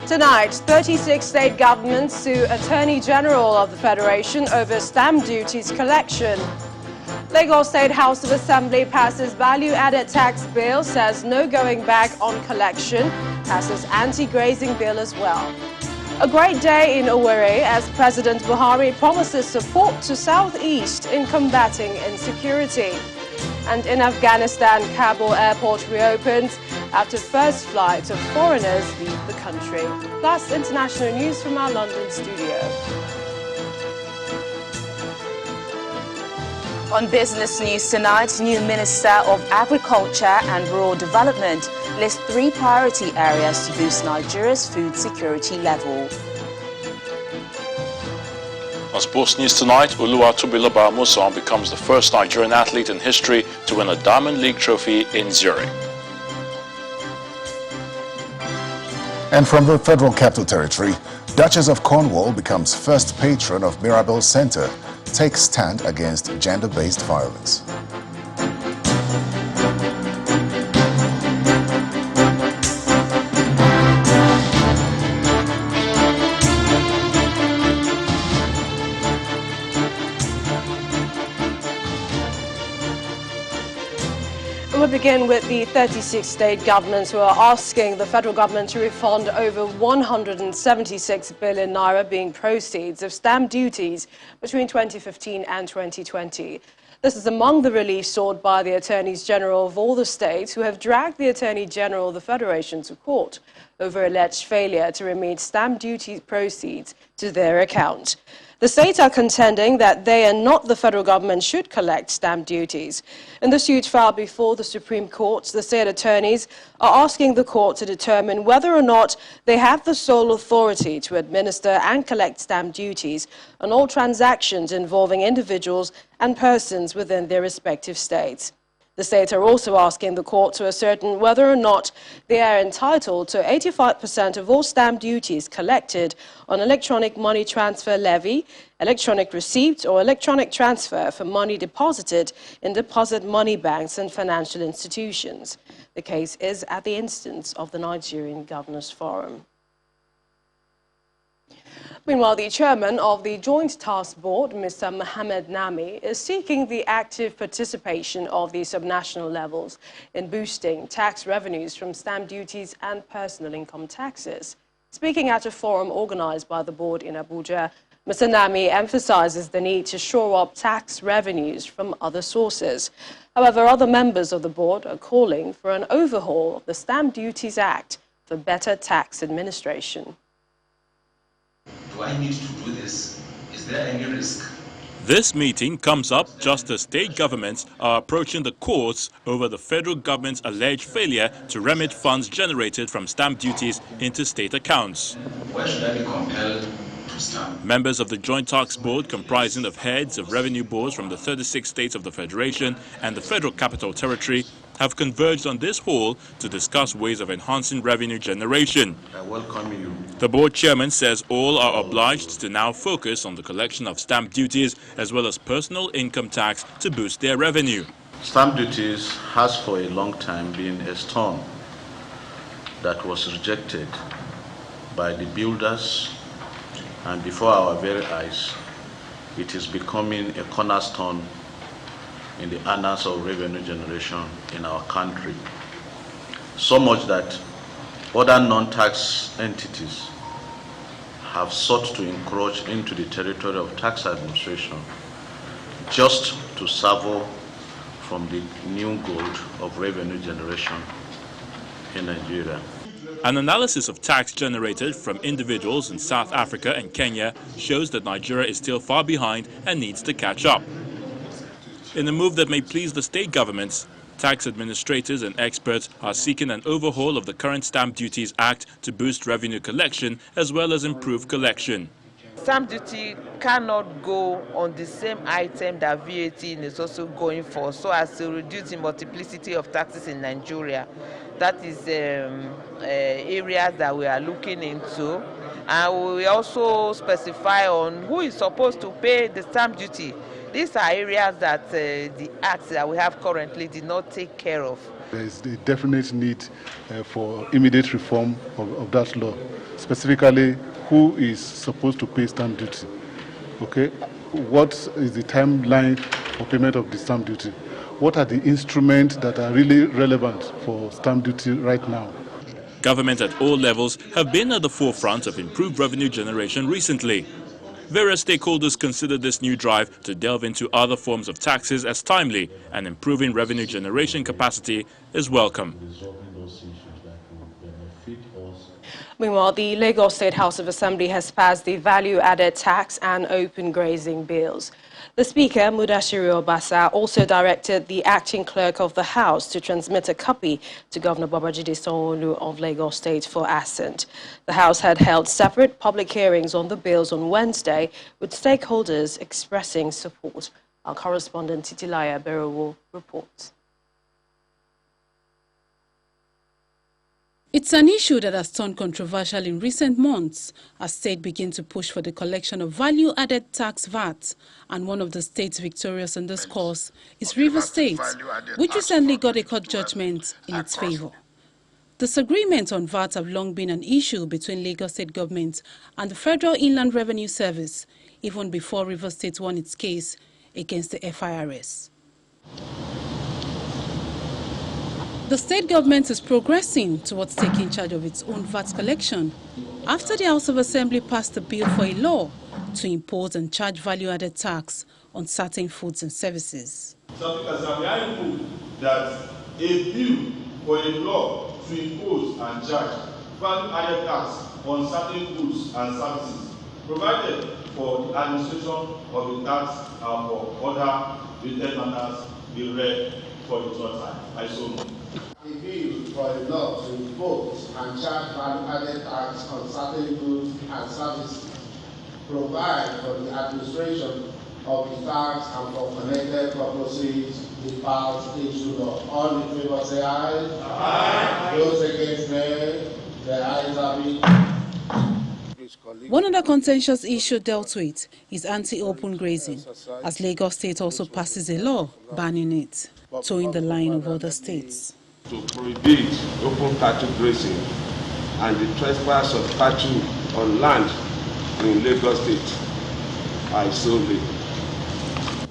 Tonight, 36 state governments sue Attorney General of the Federation over stamp duties collection. Lagos State House of Assembly passes value-added tax bill, says no going back on collection, passes anti-grazing bill as well. A great day in Owerri as President Buhari promises support to Southeast in combating insecurity. And in Afghanistan, Kabul airport reopens after first flight of foreigners leave the country. Plus, international news from our London studio. On business news tonight, new Minister of Agriculture and Rural Development lists 3 priority areas to boost Nigeria's food security level. On sports news tonight, Oluwatobiloba Amusan becomes the first Nigerian athlete in history to win a Diamond League trophy in Zurich. And from the Federal Capital Territory, Duchess of Cornwall becomes first patron of Mirabel Center, takes stand against gender-based violence. We'll begin with the 36 state governments who are asking the federal government to refund over 176 billion naira being proceeds of stamp duties between 2015 and 2020. This is among the relief sought by the attorneys general of all the states who have dragged the Attorney General of the Federation to court over alleged failure to remit stamp duty proceeds to their account. The states are contending that they and not the federal government should collect stamp duties. In the suit filed before the Supreme Court, the state attorneys are asking the court to determine whether or not they have the sole authority to administer and collect stamp duties on all transactions involving individuals and persons within their respective states. The states are also asking the court to ascertain whether or not they are entitled to 85% of all stamp duties collected on electronic money transfer levy, electronic receipt, or electronic transfer for money deposited in deposit money banks and financial institutions. The case is at the instance of the Nigerian Governors Forum. Meanwhile, the chairman of the Joint Task Board, Mr. Mohammed Nami, is seeking the active participation of the subnational levels in boosting tax revenues from stamp duties and personal income taxes. Speaking at a forum organized by the board in Abuja, Mr. Nami emphasizes the need to shore up tax revenues from other sources. However, other members of the board are calling for an overhaul of the Stamp Duties Act for better tax administration. Do I need to do this? Is there any risk? This meeting comes up just as state governments are approaching the courts over the federal government's alleged failure to remit funds generated from stamp duties into state accounts. Why should I be compelled to stamp? Members of the Joint Task Board, comprising of heads of revenue boards from the 36 states of the Federation and the Federal Capital Territory, have converged on this hall to discuss ways of enhancing revenue generation. I welcome you. The board chairman says all are obliged to now focus on the collection of stamp duties as well as personal income tax to boost their revenue. Stamp duties has for a long time been a stone that was rejected by the builders, and before our very eyes, it is becoming a cornerstone in the annals of revenue generation in our country. So much that other non-tax entities have sought to encroach into the territory of tax administration just to savour from the new gold of revenue generation in Nigeria. An analysis of tax generated from individuals in South Africa and Kenya shows that Nigeria is still far behind and needs to catch up. In a move that may please the state governments, tax administrators and experts are seeking an overhaul of the current Stamp Duties Act to boost revenue collection as well as improve collection. Stamp duty cannot go on the same item that VAT is also going for, so as to reduce the multiplicity of taxes in Nigeria. That is areas that we are looking into. And we also specify on who is supposed to pay the stamp duty. These are areas that the acts that we have currently did not take care of. There is a definite need for immediate reform of that law, specifically who is supposed to pay stamp duty. Okay, what is the timeline for payment of the stamp duty? What are the instruments that are really relevant for stamp duty right now? Government at all levels have been at the forefront of improved revenue generation recently. Various stakeholders consider this new drive to delve into other forms of taxes as timely, and improving revenue generation capacity is welcome. Meanwhile, the Lagos State House of Assembly has passed the value-added tax and open grazing bills. The Speaker, Mudashiru Obasa, also directed the acting clerk of the House to transmit a copy to Governor Babajide Sanwo-Olu of Lagos State for assent. The House had held separate public hearings on the bills on Wednesday, with stakeholders expressing support. Our correspondent Titilaya Berowo reports. It's an issue that has turned controversial in recent months as states begin to push for the collection of value-added tax VAT, and one of the states victorious in this cause is Rivers State, which recently got a court judgment in its favor. Disagreements on VAT have long been an issue between Lagos State government and the Federal Inland Revenue Service, even before Rivers State won its case against the FIRS. The state government is progressing towards taking charge of its own VAT collection after the House of Assembly passed a bill for a law to impose and charge value-added tax on certain foods and services. So I move that a bill for a law to impose and charge value-added tax on certain goods and services, provided for the administration of the tax and for other related matters, be read for the third time. I so move. A bill for a law to impose and charge value-added tax on certain goods and services, provide for the administration of the tax and for connected purposes, be passed into law. All in favor say aye. Aye. Those against nay, the ayes have it. One other contentious issue dealt with is anti-open grazing, as Lagos State also passes a law banning it, towing the line of other states. To prohibit open cattle grazing and the trespass of cattle on land in Lagos State. I so read.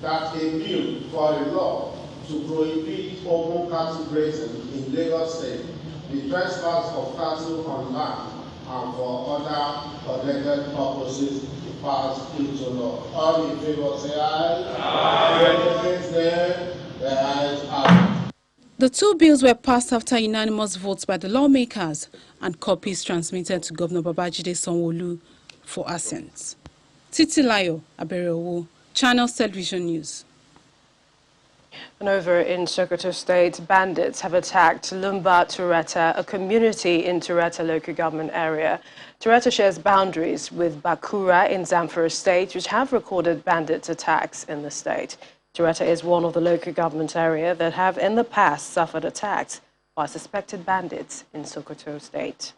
That a bill for a law to prohibit open cattle grazing in Lagos State, the trespass of cattle on land, and for other connected purposes be passed into law. All in favor say aye. Aye. Against nay, the ayes have it. The two bills were passed after unanimous votes by the lawmakers and copies transmitted to Governor Babajide Sanwo-Olu for assent. Titilayo Aberewo, Channels Television News. And over in Sokoto State, bandits have attacked Lumba Tureta, a community in Tureta local government area. Tureta shares boundaries with Bakura in Zamfara State, which have recorded bandits attacks in the state. Tureta is one of the local government area that have in the past suffered attacks by suspected bandits in Sokoto State.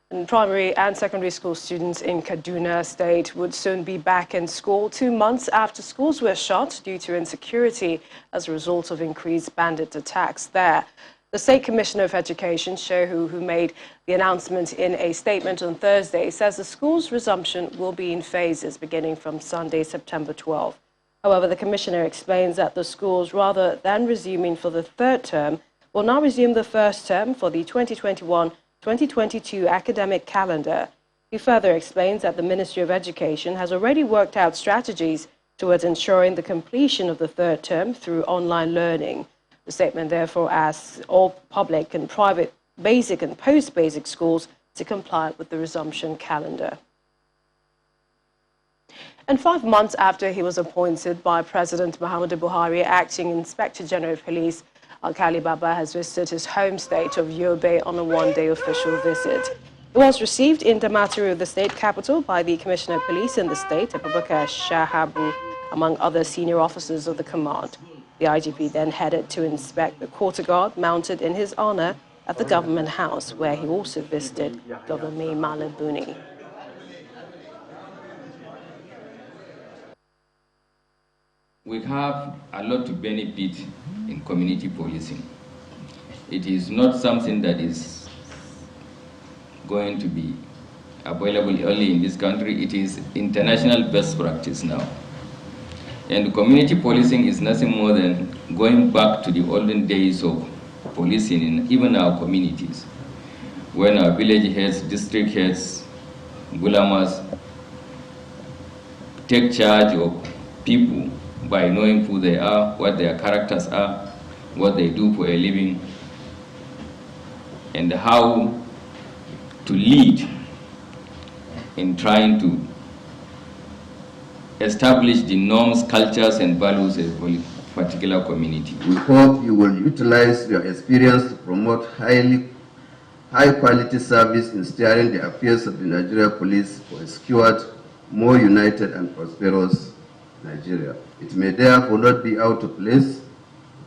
And primary and secondary school students in Kaduna State would soon be back in school 2 months after schools were shut due to insecurity as a result of increased bandit attacks there. The State Commissioner of Education, Shehu, who made the announcement in a statement on Thursday, says the school's resumption will be in phases beginning from Sunday, September 12. However, the Commissioner explains that the schools, rather than resuming for the third term, will now resume the first term for the 2021-2022 academic calendar. He further explains that the Ministry of Education has already worked out strategies towards ensuring the completion of the third term through online learning. The statement therefore asks all public and private basic and post-basic schools to comply with the resumption calendar. And 5 months after he was appointed by President Muhammadu Buhari, acting Inspector General of Police, Alkali Baba has visited his home state of Yobe on a one-day official visit. He was received in Damaturu, the state capital, by the Commissioner of Police in the state, Abubakar Shahabu, among other senior officers of the command. The IGP then headed to inspect the quarter guard mounted in his honor at the government house, where he also visited Governor Mai Mala Buni. We have a lot to benefit in community policing. It is not something that is going to be available only in this country. It is international best practice now. And community policing is nothing more than going back to the olden days of policing in even our communities, when our village heads, district heads, gulamas take charge of people by knowing who they are, what their characters are, what they do for a living, and how to lead in trying to establish the norms, cultures, and values of a particular community. We hope you will utilize your experience to promote high-quality service in steering the affairs of the Nigeria Police for a secured, more united and prosperous Nigeria. It may therefore not be out of place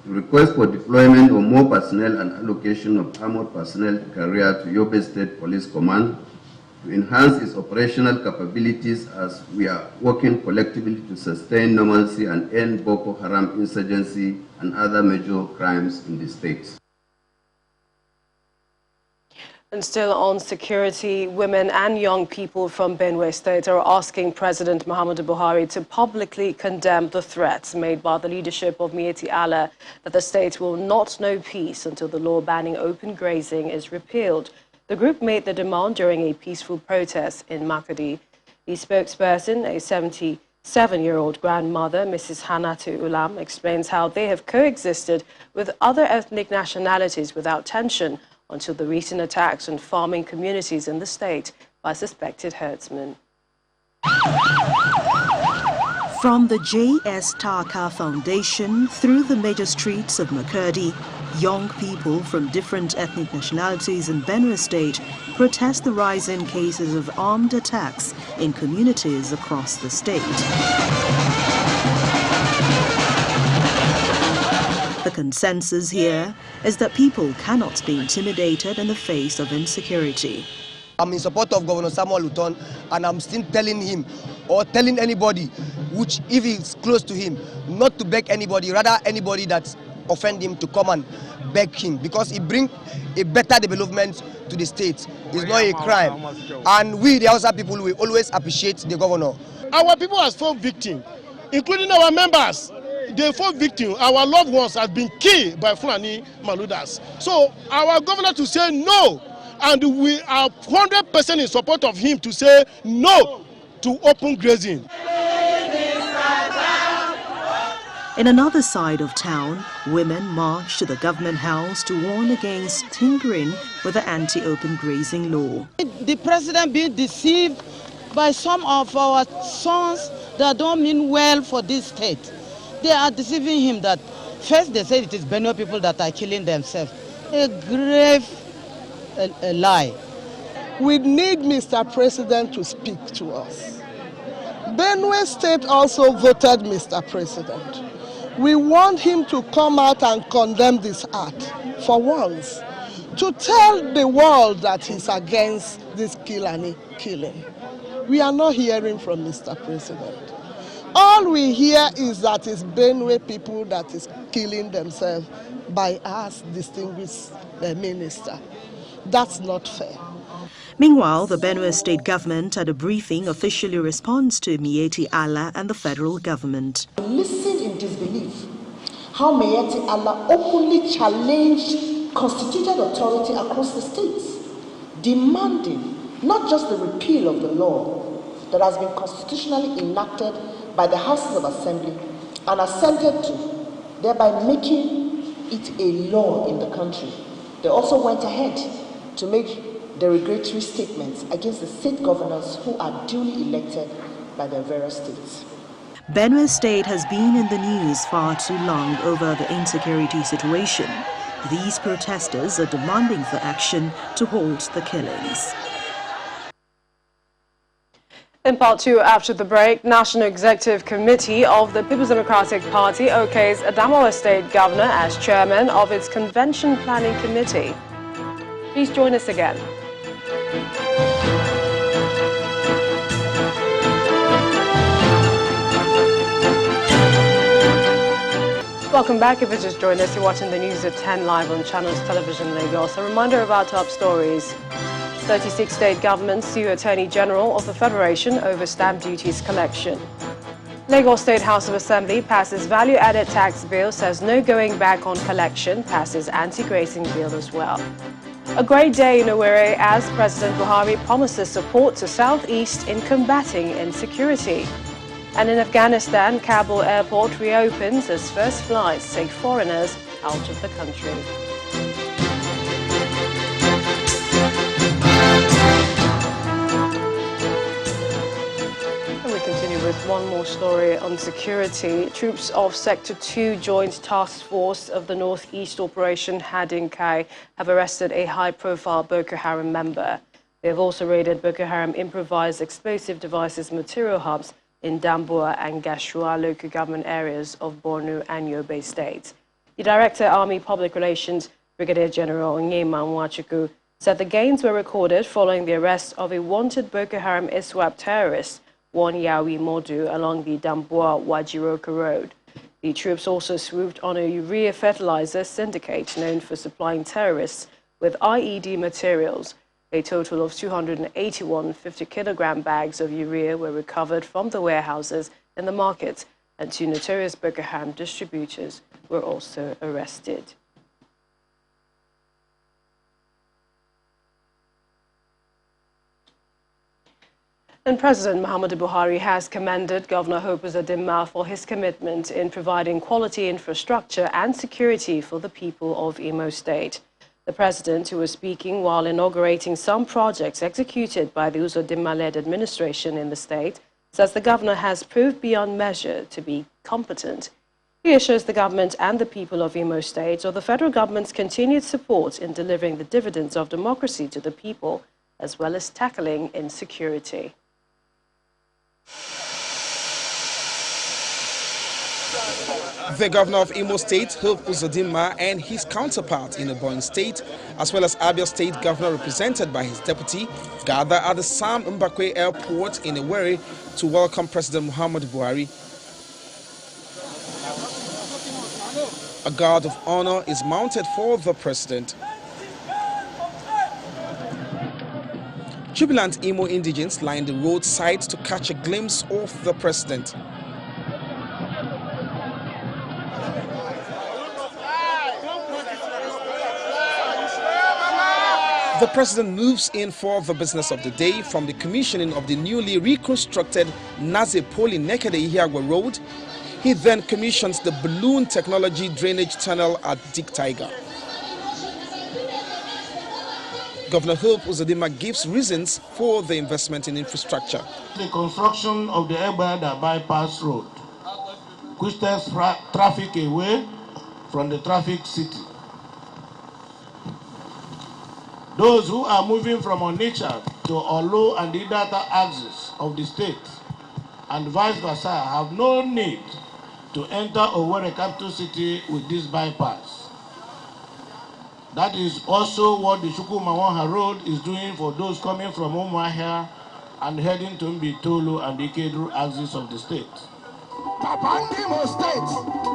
to request for deployment of more personnel and allocation of armored personnel to career to Yobe State Police Command to enhance its operational capabilities as we are working collectively to sustain normalcy and end Boko Haram insurgency and other major crimes in the state. And still on security, women and young people from Benue State are asking President Muhammadu Buhari to publicly condemn the threats made by the leadership of Miyetti Allah that the state will not know peace until the law banning open grazing is repealed. The group made the demand during a peaceful protest in Makadi. The spokesperson, a 77-year-old grandmother, Mrs. Hanatu Ulam, explains how they have coexisted with other ethnic nationalities without tension until the recent attacks on farming communities in the state by suspected herdsmen. From the J.S. Taka Foundation through the major streets of Makadi, young people from different ethnic nationalities in Benue State protest the rise in cases of armed attacks in communities across the state. The consensus here is that people cannot be intimidated in the face of insecurity. I'm in support of Governor Samuel Luton, and I'm still telling him or telling anybody, which if he's close to him, not to beg anybody, rather anybody that offend him to come and beg him, because it brings a better development to the state. It's not a crime. And we, the Hausa people, will always appreciate the governor. Our people has fallen victim, including our members. They fall victim. Our loved ones have been killed by Fulani Maludas. So our governor to say no, and we are 100% in support of him to say no to open grazing. In another side of town, women marched to the government house to warn against tinkering with the anti-open grazing law. The president being deceived by some of our sons that don't mean well for this state. They are deceiving him that first they said it is Benue people that are killing themselves. A grave lie. We need Mr. President to speak to us. Benue State also voted Mr. President. We want him to come out and condemn this act for once, to tell the world that he's against this killing. We are not hearing from Mr. President. All we hear is that it's Benue people that is killing themselves by us distinguished minister. That's not fair. Meanwhile, the Benue State government at a briefing officially responds to Miyetti Allah and the federal government. Listen in disbelief how Miyetti Allah openly challenged constituted authority across the states, demanding not just the repeal of the law that has been constitutionally enacted by the Houses of Assembly and assented to, thereby making it a law in the country. They also went ahead to make derogatory statements against the state governors who are duly elected by their various states. Benue State has been in the news far too long over the insecurity situation. These protesters are demanding for action to halt the killings. In part two, after the break, National Executive Committee of the People's Democratic Party okays Adamawa State Governor as chairman of its Convention Planning Committee. Please join us again. Welcome back. If you just joined us, you're watching the news at 10 live on Channels Television Lagos. A reminder of our top stories. 36 state governments sue Attorney General of the Federation over stamp duties collection. Lagos State House of Assembly passes value-added tax bill, says no going back on collection, passes anti-grazing bill as well. A great day in Owerri as President Buhari promises support to Southeast in combating insecurity. And in Afghanistan, Kabul airport reopens as first flights take foreigners out of the country. And we continue with one more story on security. Troops of Sector 2 Joint Task Force of the Northeast Operation Hadinkai have arrested a high-profile Boko Haram member. They have also raided Boko Haram improvised explosive devices material hubs in Damboa and Gashua local government areas of Borno and Yobe states. The Director, Army Public Relations, Brigadier General Onyema Nwachukwu, said the gains were recorded following the arrest of a wanted Boko Haram ISWAP terrorist, One Yawi Modu, along the Damboa-Wajiroka road. The troops also swooped on a urea fertilizer syndicate known for supplying terrorists with IED materials. A total of 281 50-kilogram bags of urea were recovered from the warehouses in the market, and 2 notorious Boko Haram distributors were also arrested. And President Muhammadu Buhari has commended Governor Hope Uzodinma for his commitment in providing quality infrastructure and security for the people of Imo State. The president, who was speaking while inaugurating some projects executed by the Uzodinma-led administration in the state, says the governor has proved beyond measure to be competent. He assures the government and the people of Imo State of the federal government's continued support in delivering the dividends of democracy to the people, as well as tackling insecurity. The governor of Imo State, Hope Uzodinma, and his counterpart in Ebonyi State, as well as Abia State governor represented by his deputy, gather at the Sam Mbakwe Airport in Owerri to welcome President Muhammadu Buhari. A guard of honor is mounted for the president. Jubilant Imo indigents line the roadside to catch a glimpse of the president. The president moves in for the business of the day from the commissioning of the newly reconstructed Naze Poli Nekede Ihiagwa Road. He then commissions the balloon technology drainage tunnel at Dick Tiger. Governor Hope Uzodinma gives reasons for the investment in infrastructure. The construction of the Egbada bypass road, which takes traffic away from the traffic city. Those who are moving from Onitsha to Olu and the Idata axis of the state and vice versa have no need to enter Owerri capital city with this bypass. That is also what the Chukwumawanha Road is doing for those coming from Umuahia and heading to Mbitolu and the Ikedru axis of the state.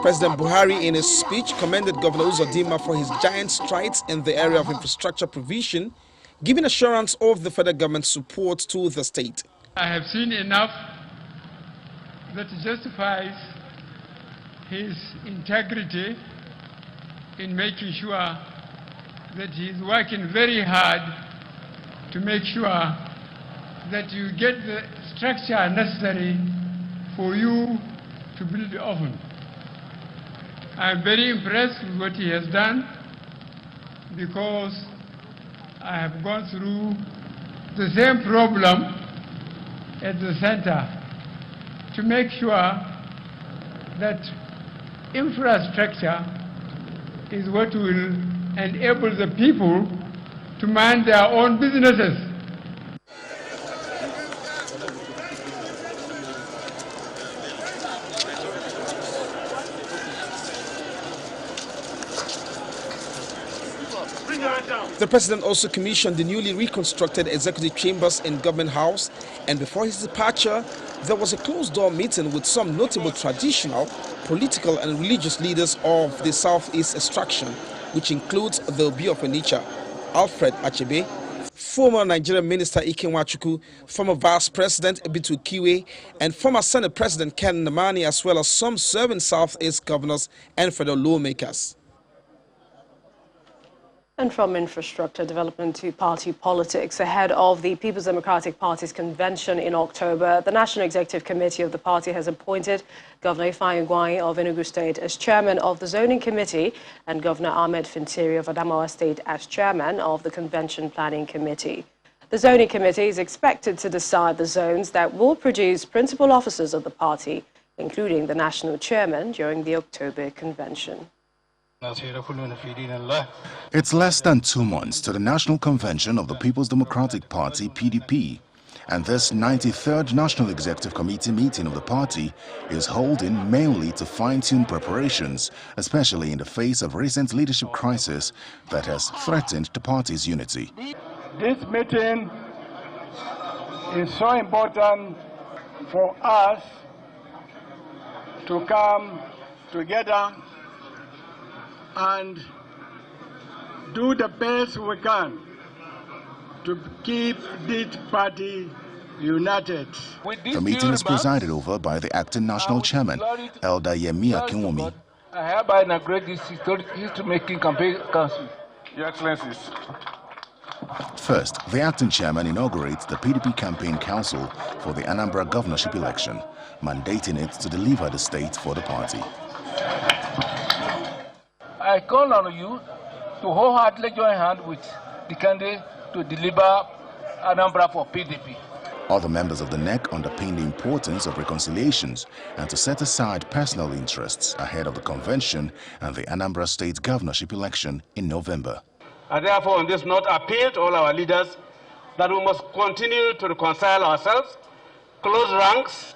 President Buhari, in his speech, commended Governor Uzodinma for his giant strides in the area of infrastructure provision, giving assurance of the federal government's support to the state. I have seen enough that justifies his integrity in making sure that he is working very hard to make sure that you get the structure necessary for you to build often. I'm very impressed with what he has done because I have gone through the same problem at the center to make sure that infrastructure is what will enable the people to mind their own businesses. The president also commissioned the newly reconstructed executive chambers in Government House, and before his departure, there was a closed-door meeting with some notable traditional, political and religious leaders of the Southeast extraction, which includes the Obi of Onitsha, Alfred Achebe, former Nigerian Minister Ike Nwachukwu, former Vice President Ebitu Kiwe, and former Senate President Ken Namani, as well as some serving Southeast governors and federal lawmakers. And from infrastructure development to party politics, ahead of the People's Democratic Party's convention in October, the National Executive Committee of the party has appointed Governor Ifeanyi Ugwuanyi of Enugu State as chairman of the Zoning Committee and Governor Ahmed Fintiri of Adamawa State as chairman of the Convention Planning Committee. The Zoning Committee is expected to decide the zones that will produce principal officers of the party, including the national chairman, during the October convention. It's less than 2 months to the National Convention of the People's Democratic Party, PDP, and this 93rd National Executive Committee meeting of the party is holding mainly to fine-tune preparations, especially in the face of recent leadership crisis that has threatened the party's unity. This meeting is so important for us to come together and do the best we can to keep this party united. The meeting is presided over by the acting national chairman, Elder Yemi Akinwumi. I hereby inaugurate this history-making campaign council. Your Excellencies. First, the acting chairman inaugurates the PDP Campaign Council for the Anambra governorship election, mandating it to deliver the state for the party. I call on you to wholeheartedly join hands with the candidate to deliver Anambra for PDP. Other members of the NEC underpin the importance of reconciliations and to set aside personal interests ahead of the convention and the Anambra State governorship election in November. I therefore on this note appeal to all our leaders that we must continue to reconcile ourselves, close ranks,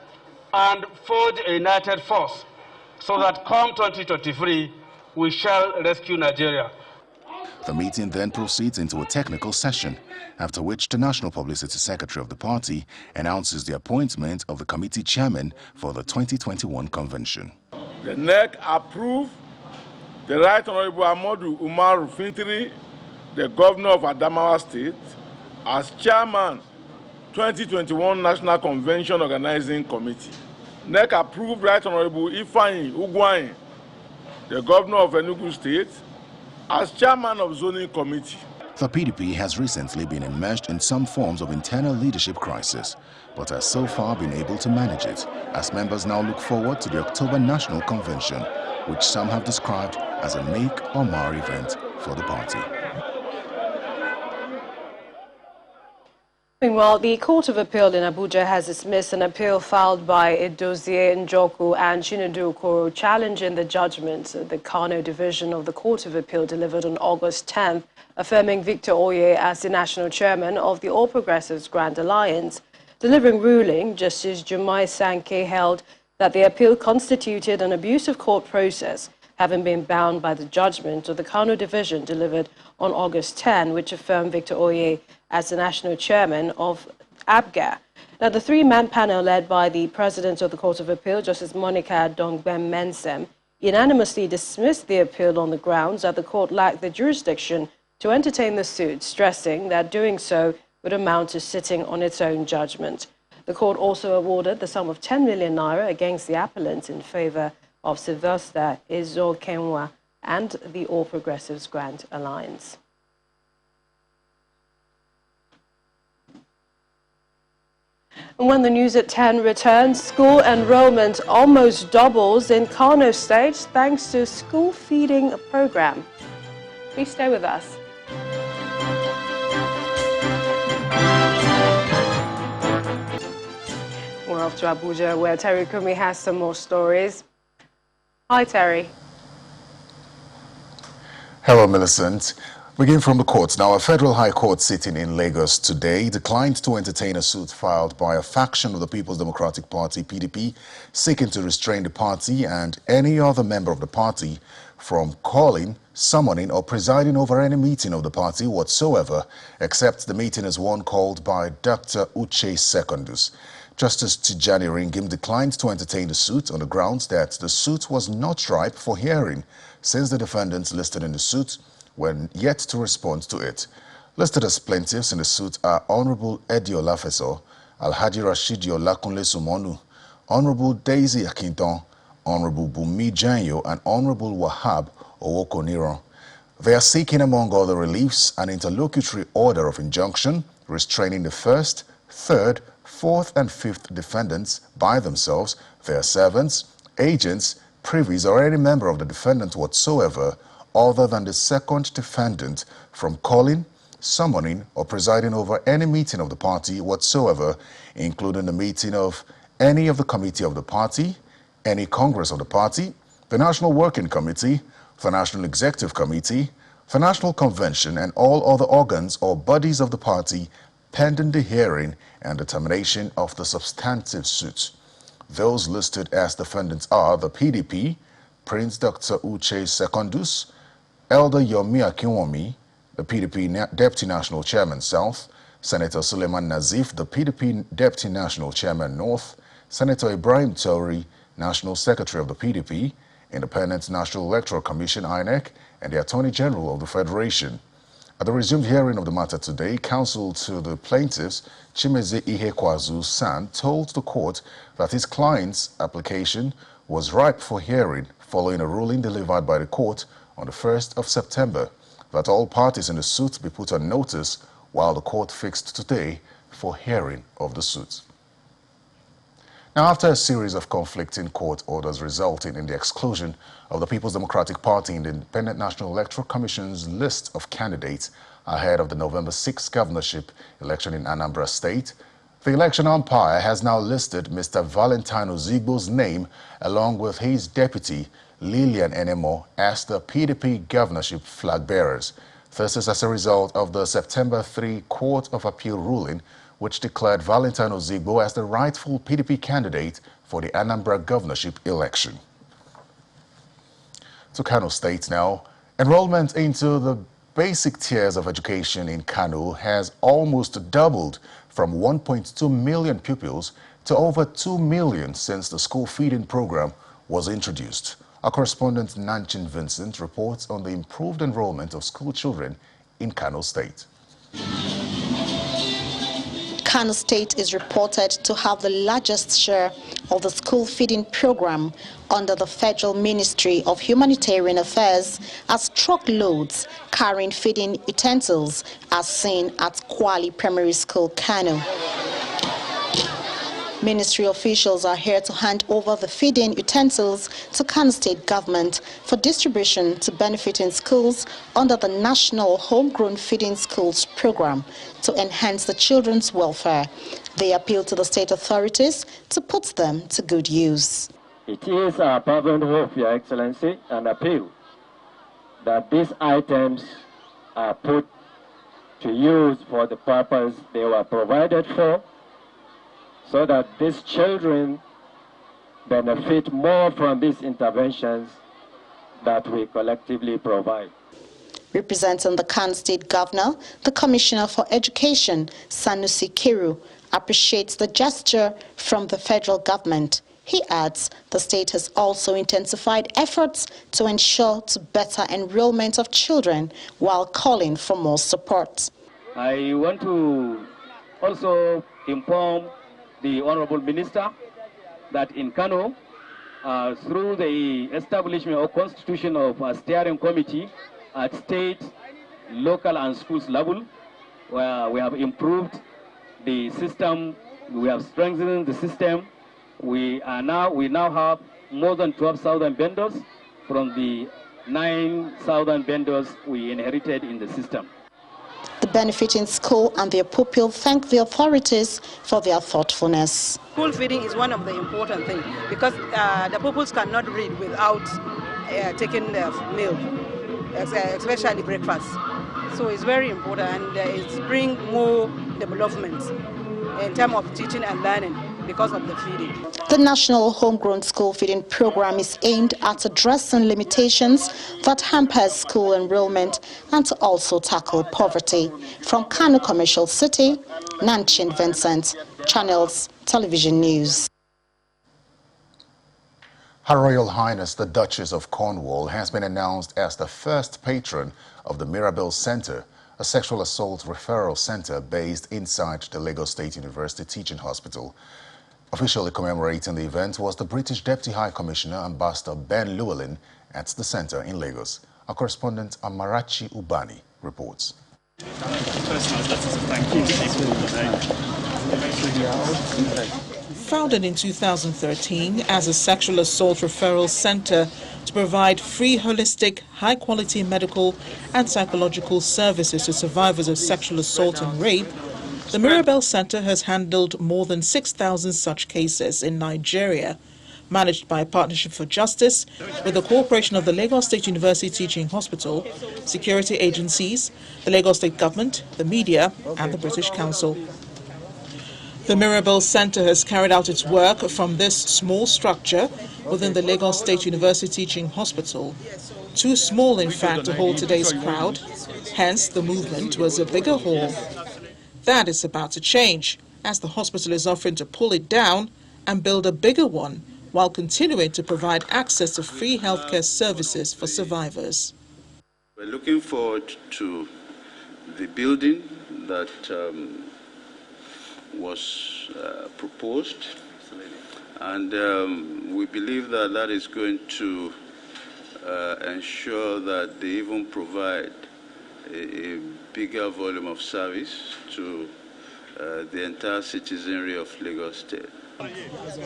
and forge a united force so that come 2023, we shall rescue Nigeria. The meeting then proceeds into a technical session, after which the National Publicity Secretary of the party announces the appointment of the committee chairman for the 2021 convention. The NEC approved the Right Honorable Ahmadu Umar Fintiri, the governor of Adamawa State, as chairman 2021 National Convention Organizing Committee. NEC approved Right Honorable Ifeanyi Ugwuanyi, the governor of Enugu State, as chairman of Zoning Committee. The PDP has recently been immersed in some forms of internal leadership crisis, but has so far been able to manage it, as members now look forward to the October National Convention, which some have described as a make or mar event for the party. Meanwhile, the Court of Appeal in Abuja has dismissed an appeal filed by Edozie Njoku and Chinedu Okoro challenging the judgment the Kano division of the Court of Appeal delivered on August 10th, affirming Victor Oye as the national chairman of the All Progressives Grand Alliance. Delivering ruling, Justice Jumai Sankey held that the appeal constituted an abuse of court process, having been bound by the judgment of the Kano division delivered on August 10, which affirmed Victor Oye as the national chairman of APGA. Now, the three-man panel led by the President of the Court of Appeal, Justice Monica Dongbem Mensem, unanimously dismissed the appeal on the grounds that the court lacked the jurisdiction to entertain the suit, stressing that doing so would amount to sitting on its own judgment. The court also awarded the sum of 10 million naira against the appellant in favor of Sylvester Ezokenwa and the All Progressives Grand Alliance. And when the news at 10 returns, school enrollment almost doubles in Kano State thanks to a school feeding program. Please stay with us. We're off to Abuja, where Terry Kumi has some more stories. Hi, Terry. Hello, Millicent. Begin from the courts. Now, a federal high court sitting in Lagos today declined to entertain a suit filed by a faction of the People's Democratic Party, PDP, seeking to restrain the party and any other member of the party from calling, summoning, or presiding over any meeting of the party whatsoever, except the meeting is one called by Dr. Uche Secondus. Justice Tijani Ringim declined to entertain the suit on the grounds that the suit was not ripe for hearing, since the defendants listed in the suit were yet to respond to it. Listed as plaintiffs in the suit are Honorable Eddie Olafeso, Alhaji Rashidi Olakunle Sumonu, Honorable Daisy Akinton, Honorable Bumi Janyo, and Honorable Wahab Owokoniran. They are seeking, among other reliefs, an interlocutory order of injunction restraining the first, third, fourth, and fifth defendants by themselves, their servants, agents, privies, or any member of the defendant whatsoever, other than the second defendant, from calling, summoning, or presiding over any meeting of the party whatsoever, including the meeting of any of the committee of the party, any congress of the party, the National Working Committee, the National Executive Committee, the National Convention, and all other organs or bodies of the party pending the hearing and determination of the substantive suit. Those listed as defendants are the PDP, Prince Dr. Uche Secondus, Elder Yomi Akinwumi, the PDP Deputy National Chairman South, Senator Suleiman Nazif, the PDP Deputy National Chairman North, Senator Ibrahim Tauri, National Secretary of the PDP, Independent National Electoral Commission, INEC, and the Attorney General of the Federation. At the resumed hearing of the matter today, counsel to the plaintiffs, Chimeze Ihekwazu San, told the court that his client's application was ripe for hearing following a ruling delivered by the court on the 1st of September, that all parties in the suit be put on notice while the court fixed today for hearing of the suit. Now, after a series of conflicting court orders resulting in the exclusion of the People's Democratic Party in the Independent National Electoral Commission's list of candidates ahead of the November 6th governorship election in Anambra State, the election umpire has now listed Mr. Valentino Zigbo's name along with his deputy, Lilian Enemo, as the PDP governorship flag bearers. This is as a result of the September 3 Court of Appeal ruling, which declared Valentino Zigbo as the rightful PDP candidate for the Anambra governorship election. To Kano State now, enrollment into the basic tiers of education in Kano has almost doubled from 1.2 million pupils to over 2 million since the school feeding program was introduced. Our correspondent Nanchin Vincent reports on the improved enrollment of school children in Kano State. Kano State is reported to have the largest share of the school feeding program under the Federal Ministry of Humanitarian Affairs, as truckloads carrying feeding utensils are seen at Kwali Primary School, Kano. Ministry officials are here to hand over the feeding utensils to Kano State government for distribution to benefiting schools under the National Homegrown Feeding Schools program to enhance the children's welfare. They appeal to the state authorities to put them to good use. It is our fervent hope, Your Excellency, and appeal that these items are put to use for the purpose they were provided for, so that these children benefit more from these interventions that we collectively provide. Representing the Kano State Governor, the Commissioner for Education, Sanusi Kiru, appreciates the gesture from the federal government. He adds the state has also intensified efforts to ensure better enrollment of children while calling for more support. I want to also inform the Honorable Minister that in Kano, through the establishment or constitution of a steering committee at state, local and schools level, where we have improved the system, we have strengthened the system. We now have more than 12,000 vendors from the 9,000 vendors we inherited in the system. The benefiting school and their pupil thank the authorities for their thoughtfulness. School feeding is one of the important things because the pupils cannot read without taking their meal, especially breakfast. So it's very important, and it's bring more development in terms of teaching and learning because of the feeding. The National Homegrown School Feeding Program is aimed at addressing limitations that hamper school enrollment and to also tackle poverty. From Kano Commercial City, Nanchin Vincent, Channels Television News. Her Royal Highness the Duchess of Cornwall has been announced as the first patron of the Mirabel Center, a sexual assault referral center based inside the Lagos State University Teaching Hospital. Officially commemorating the event was the British Deputy High Commissioner, Ambassador Ben Llewellyn, at the center in Lagos. Our correspondent Amarachi Ubani reports. Founded in 2013 as a sexual assault referral center to provide free, holistic, high-quality medical and psychological services to survivors of sexual assault and rape, the Mirabel Center has handled more than 6,000 such cases in Nigeria, managed by Partnership for Justice with the cooperation of the Lagos State University Teaching Hospital, security agencies, the Lagos State Government, the media, and the British Council. The Mirabel Center has carried out its work from this small structure within the Lagos State University Teaching Hospital. Too small, in fact, to hold today's crowd, hence the movement towards a bigger hall. That is about to change, as the hospital is offering to pull it down and build a bigger one, while continuing to provide access to free healthcare services for survivors. We're looking forward to the building that was proposed, and we believe that that is going to ensure that they even provide a bigger volume of service to the entire citizenry of Lagos State.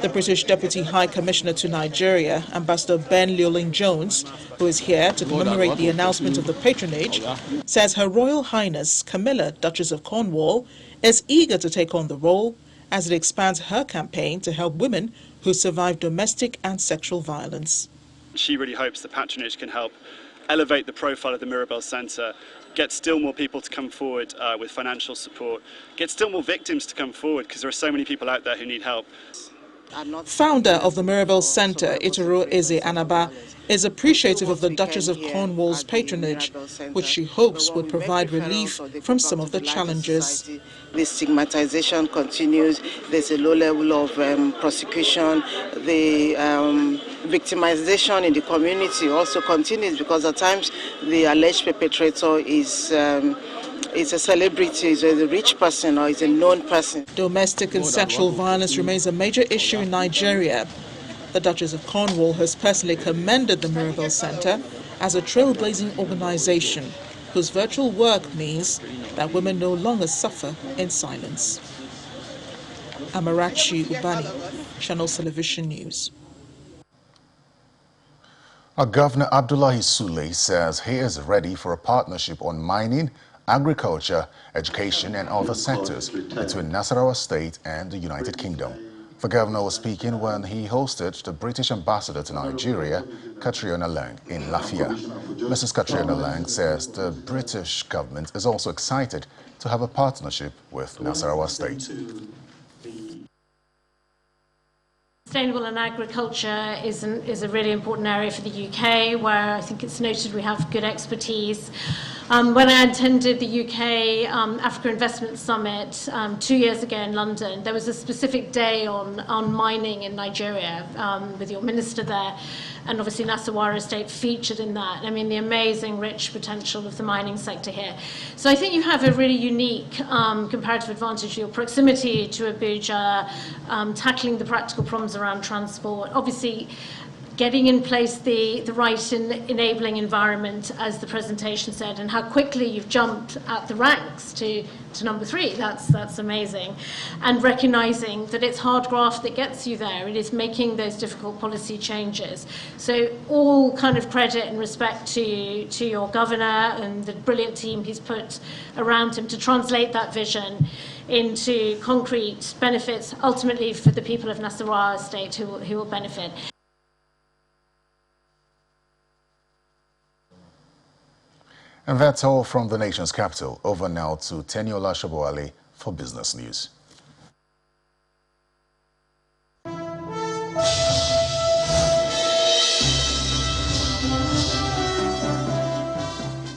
The British Deputy High Commissioner to Nigeria, Ambassador Ben Llewellyn-Jones, who is here to commemorate the announcement of the patronage, says Her Royal Highness Camilla, Duchess of Cornwall, is eager to take on the role as it expands her campaign to help women who survive domestic and sexual violence. She really hopes the patronage can help elevate the profile of the Mirabel Center, get still more people to come forward with financial support, get still more victims to come forward, because there are so many people out there who need help. Founder of the Mirabel Center, Itoro Eze Anaba, is appreciative of the Duchess of Cornwall's patronage, which she hopes would provide relief from some of the challenges. The stigmatization continues, there's a low level of prosecution, the victimization in the community also continues, because at times the alleged perpetrator is a celebrity, is a rich person or is a known person. Domestic and sexual violence remains a major issue in Nigeria. The Duchess of Cornwall has personally commended the Mirabel Center as a trailblazing organization whose virtual work means that women no longer suffer in silence. Amarachi Ubani, Channel Television News. Governor Abdullahi Sule says he is ready for a partnership on mining, agriculture, education and other sectors between Nasarawa State and the United Kingdom. The governor was speaking when he hosted the British ambassador to Nigeria, Catriona Lang, in Lafia. Mrs. Catriona Lang says the British government is also excited to have a partnership with Nasarawa State. Sustainable and agriculture is a really important area for the UK, where I think it's noted we have good expertise. When I attended the UK Africa Investment Summit 2 years ago in London, there was a specific day on mining in Nigeria with your minister there, and obviously Nasarawa State featured in that. I mean, the amazing rich potential of the mining sector here. So I think you have a really unique comparative advantage, your proximity to Abuja, tackling the practical problems around transport, obviously getting in place the right enabling environment, as the presentation said, and how quickly you've jumped at the ranks to number 3. That's amazing. And recognizing that it's hard graft that gets you there. It is making those difficult policy changes. So all kind of credit and respect to your governor and the brilliant team he's put around him to translate that vision into concrete benefits, ultimately for the people of Nasarawa State who will benefit. And that's all from the nation's capital. Over now to Teniola Shoboale for business news.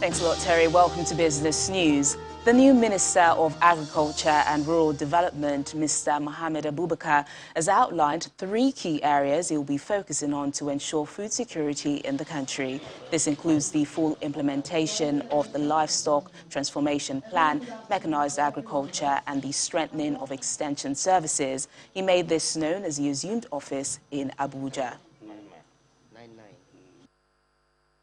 Thanks Thanks a lot, Terry. Welcome to Business News. The new Minister of Agriculture and Rural Development, Mr. Mohamed Abubakar, has outlined 3 key areas he will be focusing on to ensure food security in the country. This includes the full implementation of the Livestock Transformation Plan, mechanized agriculture, and the strengthening of extension services. He made this known as he assumed office in Abuja.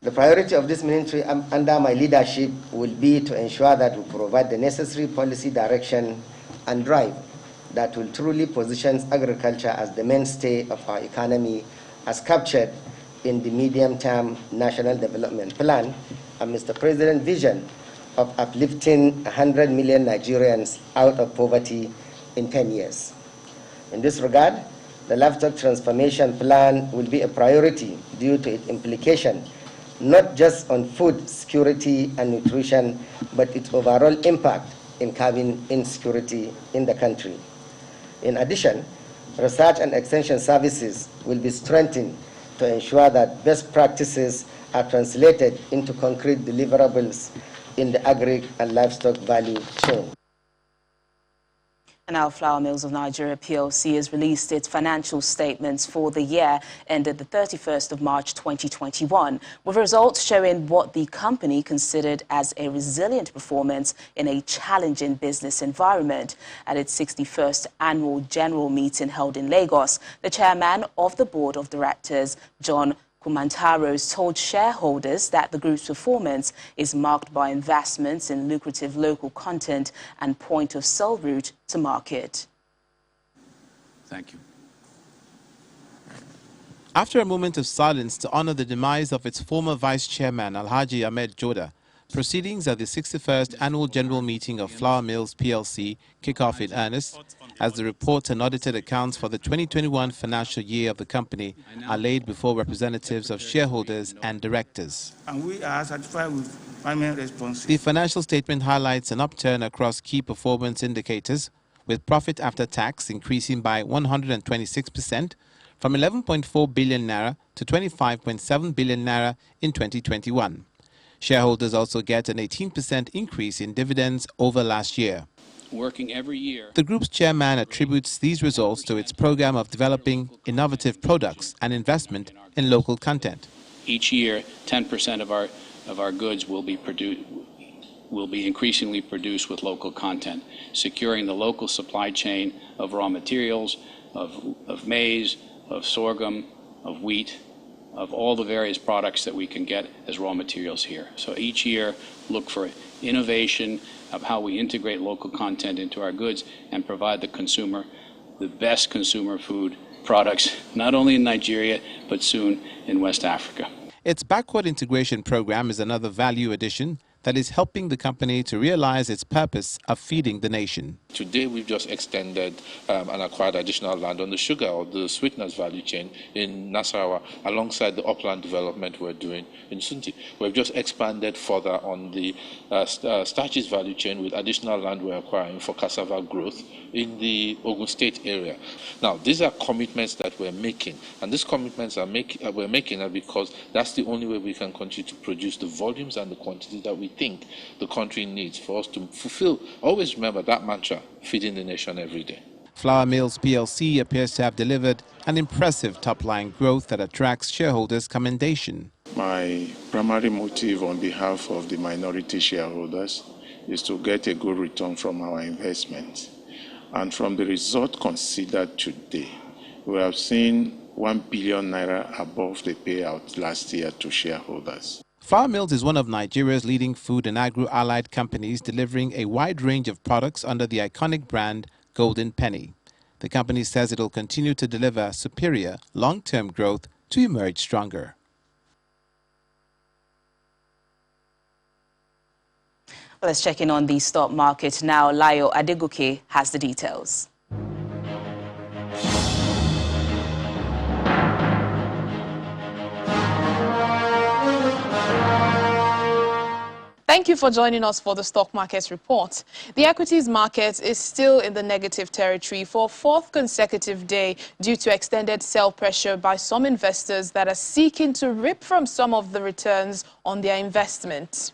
The priority of this ministry under my leadership will be to ensure that we provide the necessary policy direction and drive that will truly position agriculture as the mainstay of our economy, as captured in the medium-term National Development Plan and Mr. President's vision of uplifting 100 million Nigerians out of poverty in 10 years. In this regard, the Livestock Transformation Plan will be a priority due to its implication not just on food security and nutrition, but its overall impact in curbing insecurity in the country. In addition, research and extension services will be strengthened to ensure that best practices are translated into concrete deliverables in the agri and livestock value chain. And now Flour Mills of Nigeria PLC has released its financial statements for the year ended the 31st of March 2021, with results showing what the company considered as a resilient performance in a challenging business environment. At its 61st annual general meeting held in Lagos, the chairman of the board of directors, John Kumantaros, told shareholders that the group's performance is marked by investments in lucrative local content and point-of-sale route to market. Thank you. After a moment of silence to honor the demise of its former vice chairman, Alhaji Ahmed Joda, proceedings at the 61st Annual General Meeting of Flour Mills PLC kick off in earnest as the reports and audited accounts for the 2021 financial year of the company are laid before representatives of shareholders and directors. And we are satisfied with payment responses. The financial statement highlights an upturn across key performance indicators, with profit after tax increasing by 126% from 11.4 billion naira to 25.7 billion naira in 2021. Shareholders also get an 18% increase in dividends over last year. Working every year. The group's chairman attributes these results to its program of developing innovative products and investment in local content. Each year, 10% of our goods will be increasingly produced with local content, securing the local supply chain of raw materials, of maize, of sorghum, of wheat, of all the various products that we can get as raw materials here. So each year, look for innovation of how we integrate local content into our goods and provide the consumer the best consumer food products, not only in Nigeria, but soon in West Africa. Its backward integration program is another value addition that is helping the company to realize its purpose of feeding the nation. Today, we've just extended and acquired additional land on the sugar or the sweeteners value chain in Nasarawa, alongside the upland development we're doing in Sunti. We've just expanded further on the starches value chain with additional land we're acquiring for cassava growth in the Ogun State area. Now, these are commitments that we're making, and these commitments we're making are because that's the only way we can continue to produce the volumes and the quantity that we think the country needs for us to fulfill. Always remember that mantra, feeding the nation every day. Flour Mills PLC appears to have delivered an impressive top-line growth that attracts shareholders' commendation. My primary motive on behalf of the minority shareholders is to get a good return from our investment. And from the result considered today, we have seen 1 billion naira above the payout last year to shareholders. Flour Mills is one of Nigeria's leading food and agro-allied companies, delivering a wide range of products under the iconic brand Golden Penny. The company says it will continue to deliver superior long-term growth to emerge stronger. Well, let's check in on the stock market now. Layo Adegoke has the details. Thank you for joining us for the stock market report. The equities market is still in the negative territory for a 4th consecutive day due to extended sell pressure by some investors that are seeking to reap from some of the returns on their investment.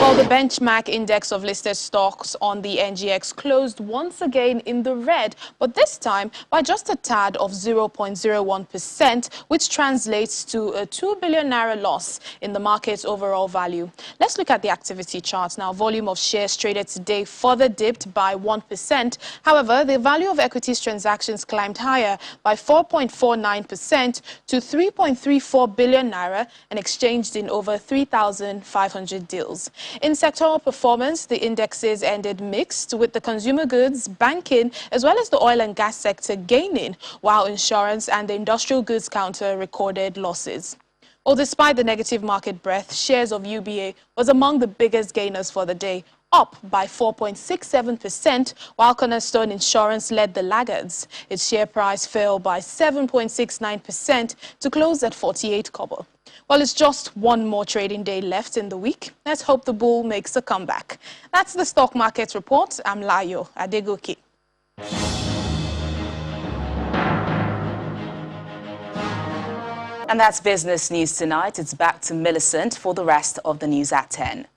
Well, the benchmark index of listed stocks on the NGX closed once again in the red, but this time by just a tad of 0.01%, which translates to a 2 billion naira loss in the market's overall value. Let's look at the activity charts now. Volume of shares traded today further dipped by 1%. However, the value of equities transactions climbed higher by 4.49% to 3.34 billion naira and exchanged in over 3,500 deals. In sectoral performance, the indexes ended mixed, with the consumer goods, banking, as well as the oil and gas sector gaining, while insurance and the industrial goods counter recorded losses. Well, despite the negative market breadth, shares of UBA was among the biggest gainers for the day, up by 4.67%, while Cornerstone Insurance led the laggards. Its share price fell by 7.69% to close at 48 kobo. Well, it's just one more trading day left in the week. Let's hope the bull makes a comeback. That's the stock market report. I'm Layo Adegoke. And that's business news tonight. It's back to Millicent for the rest of the news at 10.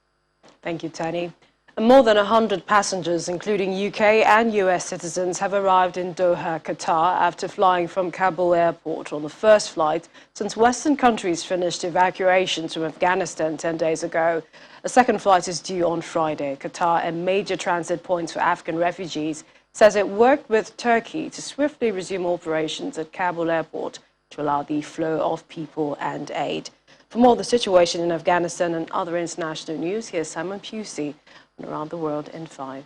Thank you, Tani. More than 100 passengers, including UK and US citizens, have arrived in Doha, Qatar, after flying from Kabul airport on the first flight since Western countries finished evacuations from Afghanistan 10 days ago. A second flight is due on Friday. Qatar, a major transit point for Afghan refugees, says it worked with Turkey to swiftly resume operations at Kabul airport to allow the flow of people and aid. For more on the situation in Afghanistan and other international news, here's Simon Pusey on Around the World in 5.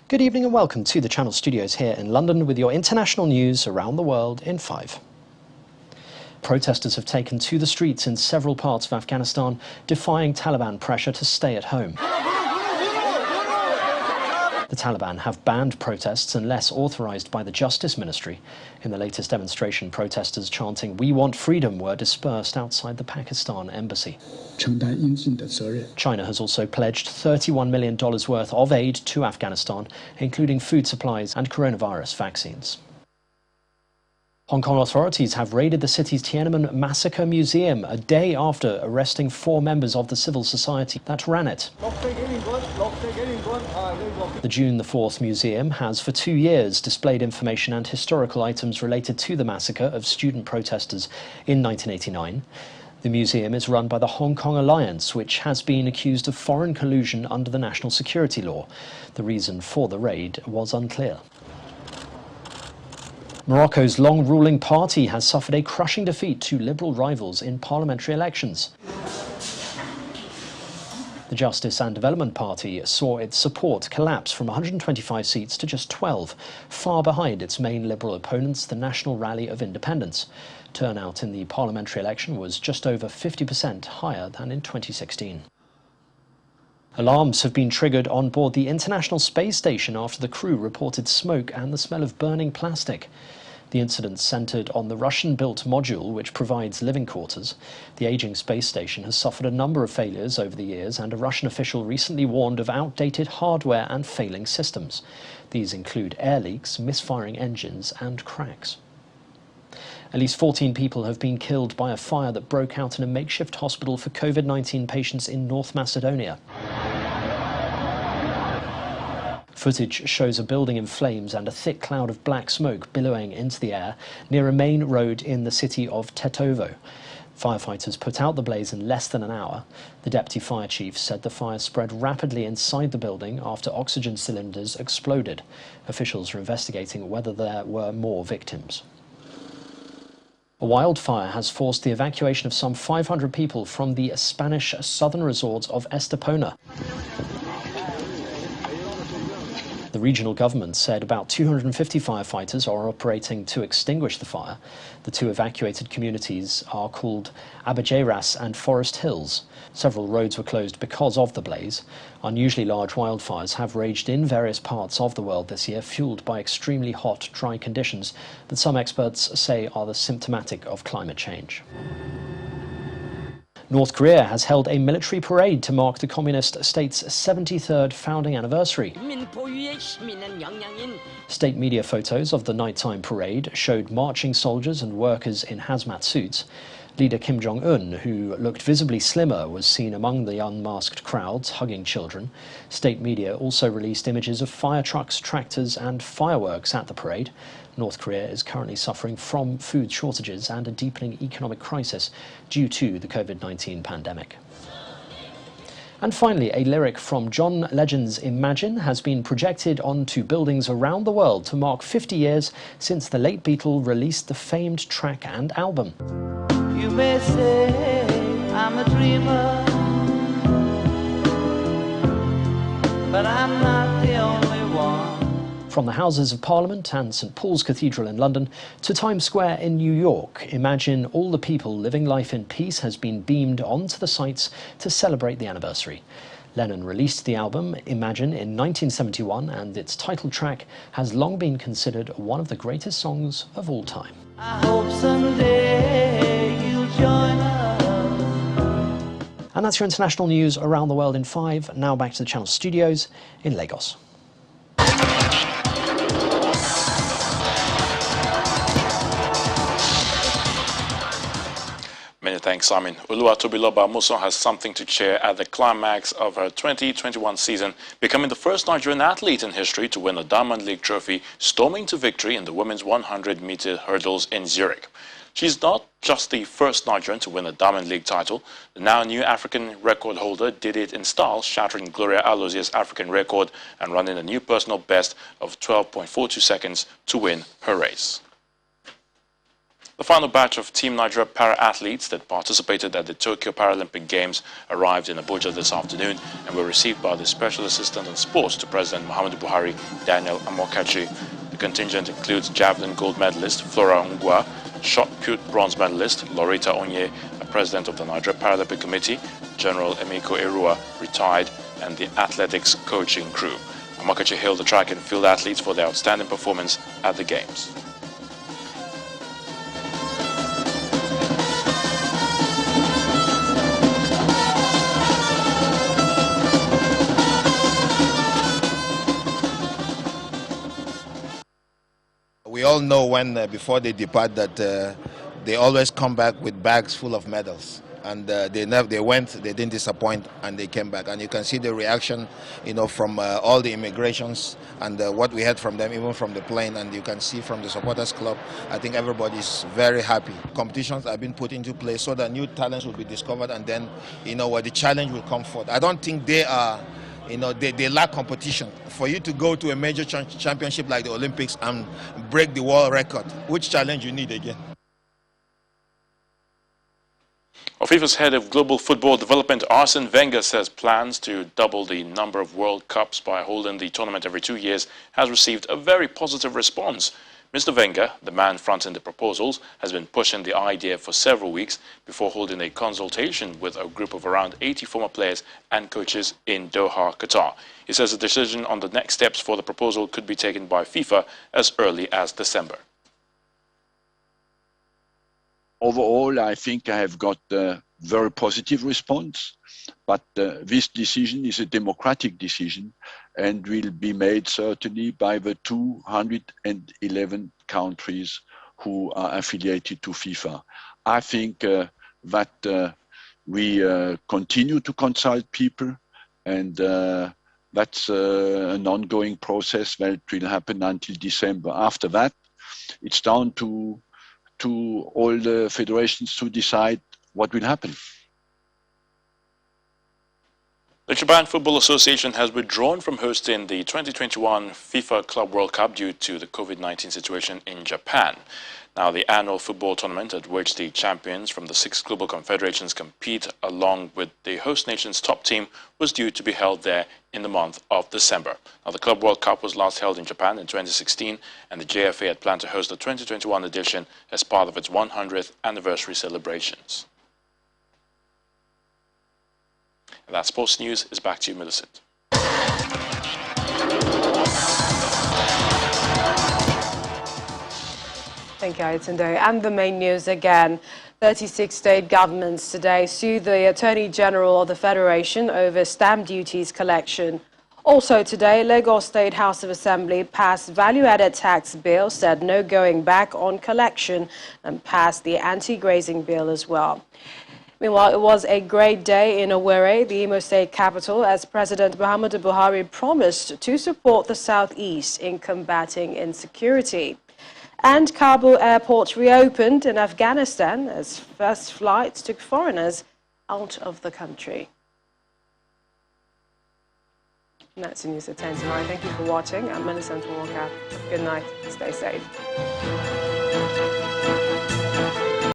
Good evening and welcome to the Channel Studios here in London with your international news around the world in 5. Protesters have taken to the streets in several parts of Afghanistan, defying Taliban pressure to stay at home. The Taliban have banned protests unless authorized by the Justice Ministry. In the latest demonstration, protesters chanting "We want freedom" were dispersed outside the Pakistan embassy. China has also pledged $31 million worth of aid to Afghanistan, including food supplies and coronavirus vaccines. Hong Kong authorities have raided the city's Tiananmen Massacre Museum a day after arresting 4 members of the civil society that ran it. The June the 4th Museum has for 2 years displayed information and historical items related to the massacre of student protesters in 1989. The museum is run by the Hong Kong Alliance, which has been accused of foreign collusion under the national security law. The reason for the raid was unclear. Morocco's long-ruling party has suffered a crushing defeat to liberal rivals in parliamentary elections. The Justice and Development Party saw its support collapse from 125 seats to just 12, far behind its main liberal opponents, the National Rally of Independence. Turnout in the parliamentary election was just over 50% higher than in 2016. Alarms have been triggered on board the International Space Station after the crew reported smoke and the smell of burning plastic. The incident centered on the Russian-built module which provides living quarters. The aging space station has suffered a number of failures over the years, and a Russian official recently warned of outdated hardware and failing systems. These include air leaks, misfiring engines and cracks. At least 14 people have been killed by a fire that broke out in a makeshift hospital for COVID-19 patients in North Macedonia. Footage shows a building in flames and a thick cloud of black smoke billowing into the air near a main road in the city of Tetovo. Firefighters put out the blaze in less than an hour. The deputy fire chief said the fire spread rapidly inside the building after oxygen cylinders exploded. Officials are investigating whether there were more victims. A wildfire has forced the evacuation of some 500 people from the Spanish southern resort of Estepona. The regional government said about 250 firefighters are operating to extinguish the fire. The 2 evacuated communities are called Abajeras and Forest Hills. Several roads were closed because of the blaze. Unusually large wildfires have raged in various parts of the world this year, fueled by extremely hot, dry conditions that some experts say are the symptomatic of climate change. North Korea has held a military parade to mark the communist state's 73rd founding anniversary. State media photos of the nighttime parade showed marching soldiers and workers in hazmat suits. Leader Kim Jong-un, who looked visibly slimmer, was seen among the unmasked crowds hugging children. State media also released images of fire trucks, tractors and fireworks at the parade. North Korea is currently suffering from food shortages and a deepening economic crisis due to the COVID-19 pandemic. And finally, a lyric from John Legend's Imagine has been projected onto buildings around the world to mark 50 years since the late Beatle released the famed track and album. You may say I'm a dreamer, but I'm not the only one. From the Houses of Parliament and St Paul's Cathedral in London to Times Square in New York, Imagine All the People Living Life in Peace has been beamed onto the sites to celebrate the anniversary. Lennon released the album Imagine in 1971, and its title track has long been considered one of the greatest songs of all time. I hope someday you'll join us. And that's your international news around the world in 5. Now back to the Channel studios in Lagos. Many thanks, Simon. Oluwatobiloba Amusan has something to share at the climax of her 2021 season, becoming the first Nigerian athlete in history to win a Diamond League trophy, storming to victory in the women's 100-meter hurdles in Zurich. She's not just the first Nigerian to win a Diamond League title. The now new African record holder did it in style, shattering Gloria Alozia's African record and running a new personal best of 12.42 seconds to win her race. The final batch of Team Nigeria para-athletes that participated at the Tokyo Paralympic Games arrived in Abuja this afternoon and were received by the Special Assistant on Sports to President Muhammadu Buhari, Daniel Amokachi. The contingent includes javelin gold medalist Flora Ngwa, shot put bronze medalist Loretta Onye, a president of the Nigeria Paralympic Committee, General Emiko Erua, retired, and the athletics coaching crew. Amokachi hailed the track and field athletes for their outstanding performance at the Games. We all know when, before they depart, that they always come back with bags full of medals. And they went, they didn't disappoint, and they came back. And you can see the reaction, from all the immigrations and what we heard from them, even from the plane. And you can see from the supporters club, I think everybody's very happy. Competitions have been put into place so that new talents will be discovered, and then, the challenge will come forth. I don't think they are. They lack competition. For you to go to a major championship like the Olympics and break the world record, which challenge you need again? FIFA's head of global football development, Arsene Wenger, says plans to double the number of World Cups by holding the tournament every 2 years has received a very positive response. Mr. Wenger, the man fronting the proposals, has been pushing the idea for several weeks before holding a consultation with a group of around 80 former players and coaches in Doha, Qatar. He says a decision on the next steps for the proposal could be taken by FIFA as early as December. Overall, I think I have got a very positive response, but this decision is a democratic decision and will be made certainly by the 211 countries who are affiliated to FIFA. I think that we continue to consult people, and that's an ongoing process that will happen until December. After that, it's down to all the federations to decide what will happen. The Japan Football Association has withdrawn from hosting the 2021 FIFA Club World Cup due to the COVID-19 situation in Japan. Now, the annual football tournament at which the champions from the 6 global confederations compete along with the host nation's top team was due to be held there in the month of December. Now, the Club World Cup was last held in Japan in 2016, and the JFA had planned to host the 2021 edition as part of its 100th anniversary celebrations. And that sports news is back to you, Millicent. Thank you, Ayotunde. And the main news again. 36 state governments today sued the Attorney General of the Federation over stamp duties collection Also today, Lagos State House of Assembly passed value-added tax bill, said no going back on collection, and passed the anti-grazing bill as well. Meanwhile, it was a great day in Owerri, the Imo State capital, as President Muhammadu Buhari promised to support the southeast in combating insecurity. And Kabul airport reopened in Afghanistan as first flights took foreigners out of the country. And that's the news at 10 tonight. Thank you for watching. I'm Millicent Walker. Good night. Stay safe.